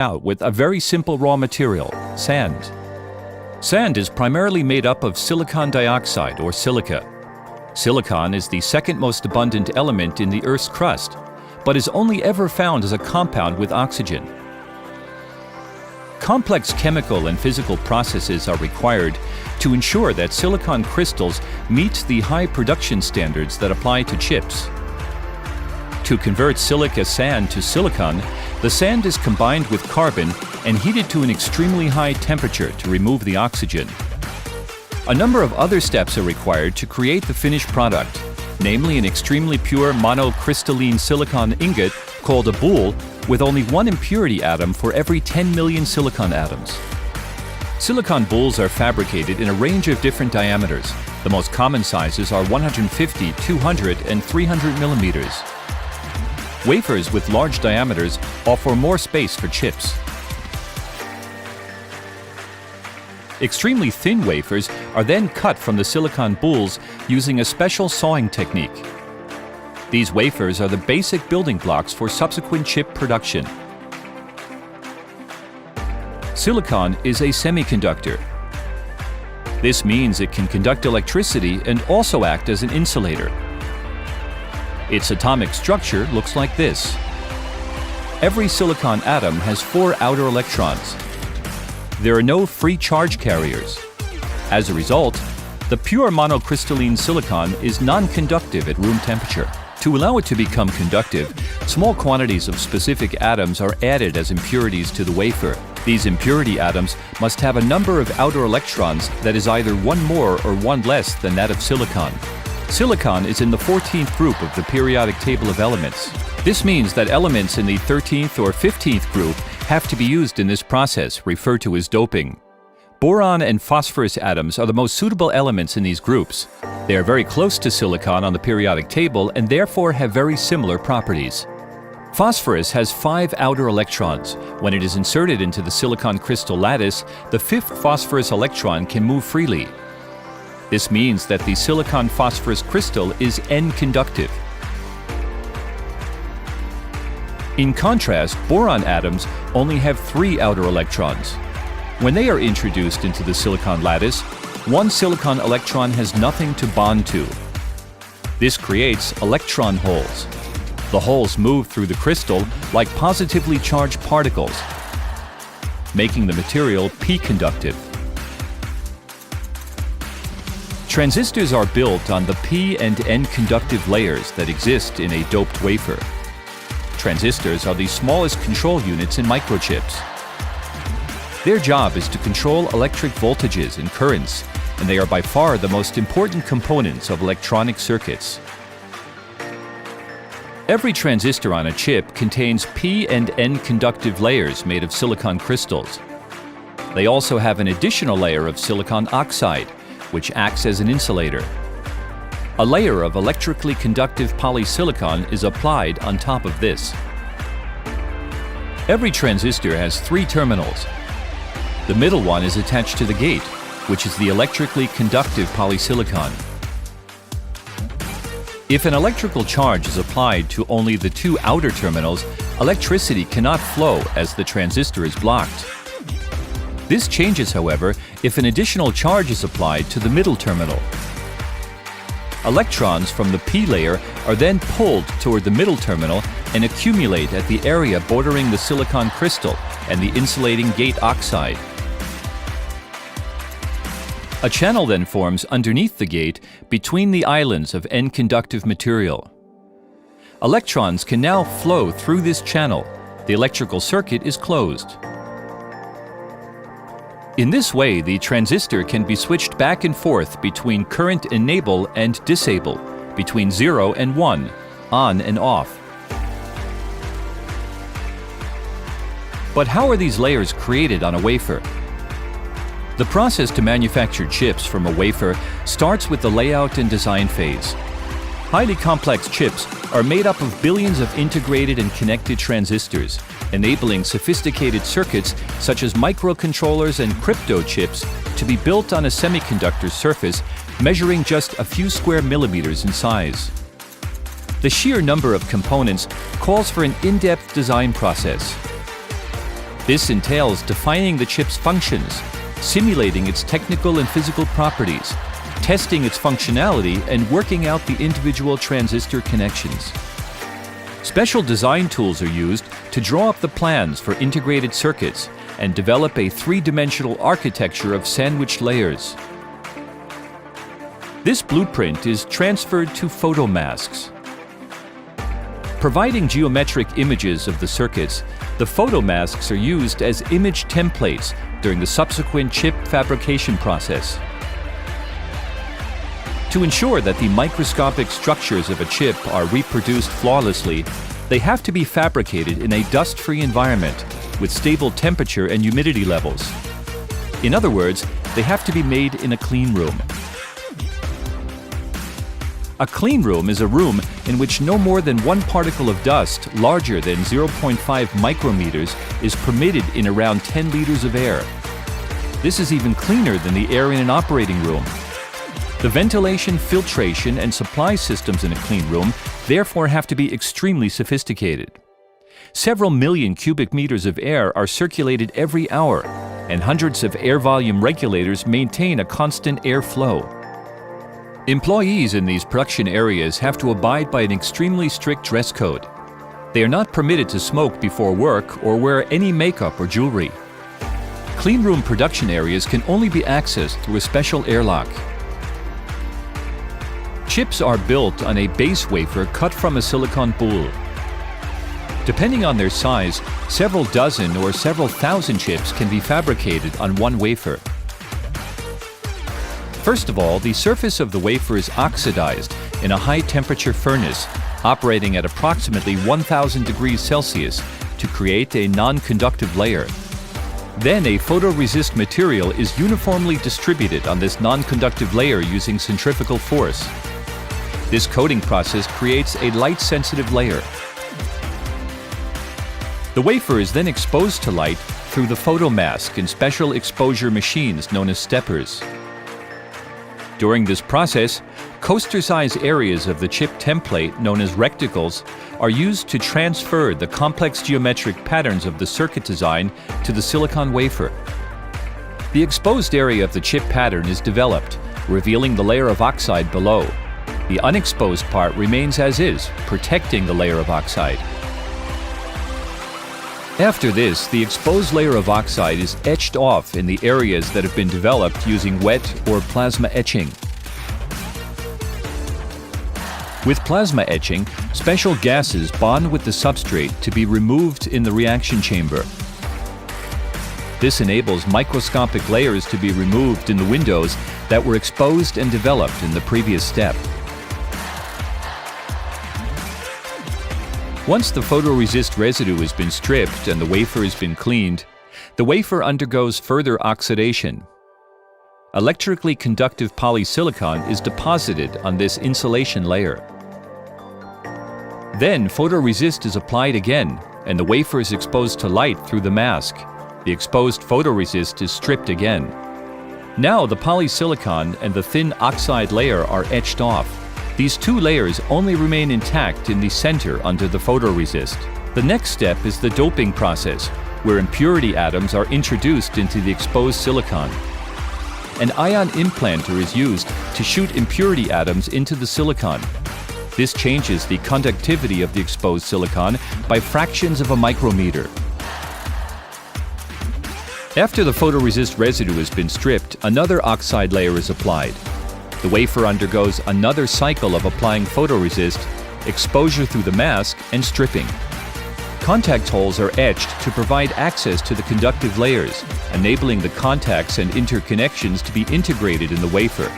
out with a very simple raw material, sand. Sand is primarily made up of silicon dioxide or silica. Silicon is the second most abundant element in the Earth's crust, but is only ever found as a compound with oxygen. Complex chemical and physical processes are required to ensure that silicon crystals meet the high production standards that apply to chips. To convert silica sand to silicon, the sand is combined with carbon and heated to an extremely high temperature to remove the oxygen. A number of other steps are required to create the finished product, namely an extremely pure monocrystalline silicon ingot called a boule with only one impurity atom for every 10 million silicon atoms. Silicon boules are fabricated in a range of different diameters. The most common sizes are 150, 200, and 300 millimeters. Wafers with large diameters offer more space for chips. Extremely thin wafers are then cut from the silicon boules using a special sawing technique. These wafers are the basic building blocks for subsequent chip production. Silicon is a semiconductor. This means it can conduct electricity and also act as an insulator. Its atomic structure looks like this. Every silicon atom has 4 outer electrons. There are no free charge carriers. As a result, the pure monocrystalline silicon is non-conductive at room temperature. To allow it to become conductive, small quantities of specific atoms are added as impurities to the wafer. These impurity atoms must have a number of outer electrons that is either one more or one less than that of silicon. Silicon is in the 14th group of the periodic table of elements. This means that elements in the 13th or 15th group have to be used in this process, referred to as doping. Boron and phosphorus atoms are the most suitable elements in these groups. They are very close to silicon on the periodic table and therefore have very similar properties. Phosphorus has 5 outer electrons. When it is inserted into the silicon crystal lattice, the 5th phosphorus electron can move freely. This means that the silicon phosphorus crystal is N-conductive. In contrast, boron atoms only have 3 outer electrons. When they are introduced into the silicon lattice, one silicon electron has nothing to bond to. This creates electron holes. The holes move through the crystal like positively charged particles, making the material p-conductive. Transistors are built on the p and n conductive layers that exist in a doped wafer. Transistors are the smallest control units in microchips. Their job is to control electric voltages and currents, and they are by far the most important components of electronic circuits. Every transistor on a chip contains p and n conductive layers made of silicon crystals. They also have an additional layer of silicon oxide, which acts as an insulator. A layer of electrically conductive polysilicon is applied on top of this. Every transistor has 3 terminals. The middle one is attached to the gate, which is the electrically conductive polysilicon. If an electrical charge is applied to only the 2 outer terminals, electricity cannot flow as the transistor is blocked. This changes, however, if an additional charge is applied to the middle terminal. Electrons from the p layer are then pulled toward the middle terminal and accumulate at the area bordering the silicon crystal and the insulating gate oxide. A channel then forms underneath the gate between the islands of N-conductive material. Electrons can now flow through this channel. The electrical circuit is closed. In this way, the transistor can be switched back and forth between current enable and disable, between 0 and 1, on and off. But how are these layers created on a wafer? The process to manufacture chips from a wafer starts with the layout and design phase. Highly complex chips are made up of billions of integrated and connected transistors, enabling sophisticated circuits such as microcontrollers and crypto chips to be built on a semiconductor surface measuring just a few square millimeters in size. The sheer number of components calls for an in-depth design process. This entails defining the chip's functions, simulating its technical and physical properties, testing its functionality, and working out the individual transistor connections. Special design tools are used to draw up the plans for integrated circuits and develop a three-dimensional architecture of sandwiched layers. This blueprint is transferred to photomasks. Providing geometric images of the circuits, the photomasks are used as image templates during the subsequent chip fabrication process. To ensure that the microscopic structures of a chip are reproduced flawlessly, they have to be fabricated in a dust-free environment with stable temperature and humidity levels. In other words, they have to be made in a clean room. A clean room is a room in which no more than one particle of dust larger than 0.5 micrometers is permitted in around 10 liters of air. This is even cleaner than the air in an operating room. The ventilation, filtration, and supply systems in a clean room therefore have to be extremely sophisticated. Several million cubic meters of air are circulated every hour, and hundreds of air volume regulators maintain a constant air flow. Employees in these production areas have to abide by an extremely strict dress code. They are not permitted to smoke before work or wear any makeup or jewelry. Cleanroom production areas can only be accessed through a special airlock. Chips are built on a base wafer cut from a silicon boule. Depending on their size, several dozen or several thousand chips can be fabricated on one wafer. First of all, the surface of the wafer is oxidized in a high-temperature furnace operating at approximately 1000 degrees Celsius to create a non-conductive layer. Then a photoresist material is uniformly distributed on this non-conductive layer using centrifugal force. This coating process creates a light-sensitive layer. The wafer is then exposed to light through the photomask in special exposure machines known as steppers. During this process, coaster-size areas of the chip template, known as reticles, are used to transfer the complex geometric patterns of the circuit design to the silicon wafer. The exposed area of the chip pattern is developed, revealing the layer of oxide below. The unexposed part remains as is, protecting the layer of oxide. After this, the exposed layer of oxide is etched off in the areas that have been developed using wet or plasma etching. With plasma etching, special gases bond with the substrate to be removed in the reaction chamber. This enables microscopic layers to be removed in the windows that were exposed and developed in the previous step. Once the photoresist residue has been stripped and the wafer has been cleaned, the wafer undergoes further oxidation. Electrically conductive polysilicon is deposited on this insulation layer. Then photoresist is applied again, and the wafer is exposed to light through the mask. The exposed photoresist is stripped again. Now the polysilicon and the thin oxide layer are etched off. These two layers only remain intact in the center under the photoresist. The next step is the doping process, where impurity atoms are introduced into the exposed silicon. An ion implanter is used to shoot impurity atoms into the silicon. This changes the conductivity of the exposed silicon by fractions of a micrometer. After the photoresist residue has been stripped, another oxide layer is applied. The wafer undergoes another cycle of applying photoresist, exposure through the mask, and stripping. Contact holes are etched to provide access to the conductive layers, enabling the contacts and interconnections to be integrated in the wafer.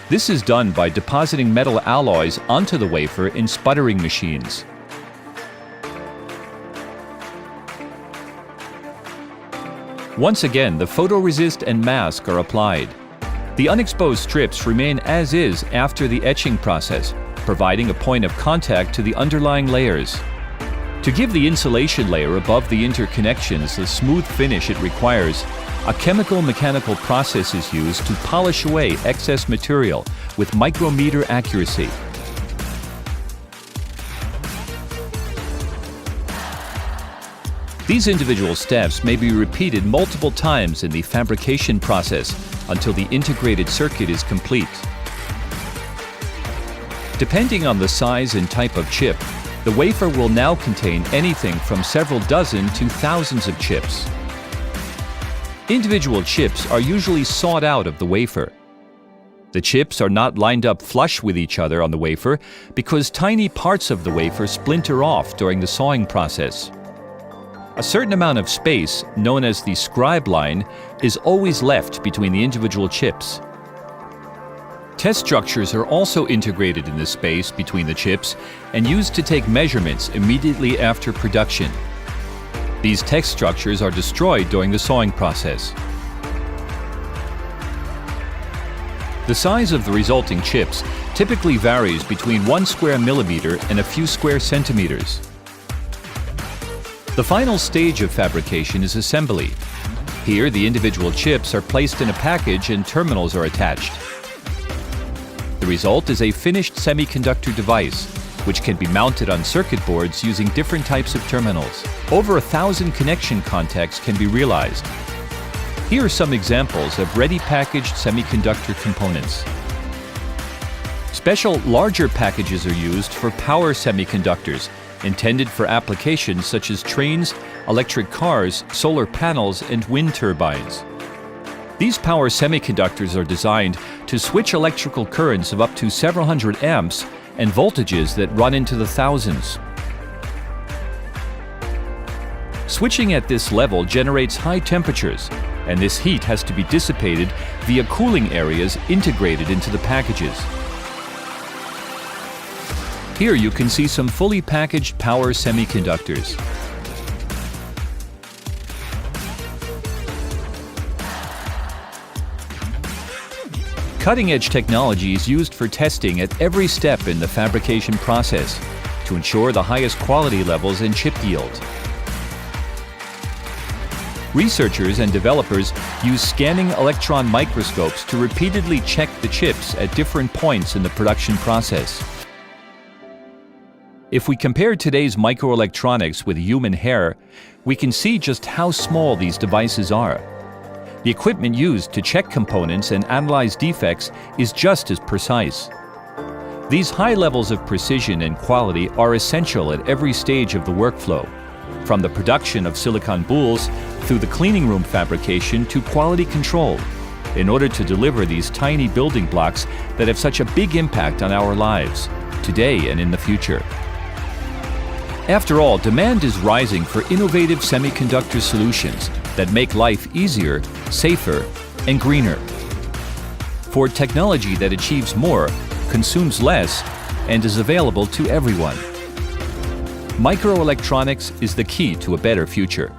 This is done by depositing metal alloys onto the wafer in sputtering machines. Once again, the photoresist and mask are applied. The unexposed strips remain as is after the etching process, providing a point of contact to the underlying layers. To give the insulation layer above the interconnections the smooth finish it requires, a chemical-mechanical process is used to polish away excess material with micrometer accuracy. These individual steps may be repeated multiple times in the fabrication process until the integrated circuit is complete. Depending on the size and type of chip, the wafer will now contain anything from several dozen to thousands of chips. Individual chips are usually sawed out of the wafer. The chips are not lined up flush with each other on the wafer because tiny parts of the wafer splinter off during the sawing process. A certain amount of space, known as the scribe line, is always left between the individual chips. Test structures are also integrated in the space between the chips and used to take measurements immediately after production. These test structures are destroyed during the sawing process. The size of the resulting chips typically varies between 1 square millimeter and a few square centimeters. The final stage of fabrication is assembly. Here, the individual chips are placed in a package and terminals are attached. The result is a finished semiconductor device, which can be mounted on circuit boards using different types of terminals. Over 1,000 connection contacts can be realized. Here are some examples of ready-packaged semiconductor components. Special larger packages are used for power semiconductors, intended for applications such as trains, electric cars, solar panels, and wind turbines. These power semiconductors are designed to switch electrical currents of up to several hundred amps and voltages that run into the thousands. Switching at this level generates high temperatures, and this heat has to be dissipated via cooling areas integrated into the packages. Here you can see some fully packaged power semiconductors. Cutting-edge technology is used for testing at every step in the fabrication process to ensure the highest quality levels and chip yield. Researchers and developers use scanning electron microscopes to repeatedly check the chips at different points in the production process. If we compare today's microelectronics with human hair, we can see just how small these devices are. The equipment used to check components and analyze defects is just as precise. These high levels of precision and quality are essential at every stage of the workflow, from the production of silicon boules through the cleaning room fabrication to quality control, in order to deliver these tiny building blocks that have such a big impact on our lives, today and in the future. After all, demand is rising for innovative semiconductor solutions that make life easier, safer, and greener. For technology that achieves more, consumes less, and is available to everyone. Microelectronics is the key to a better future.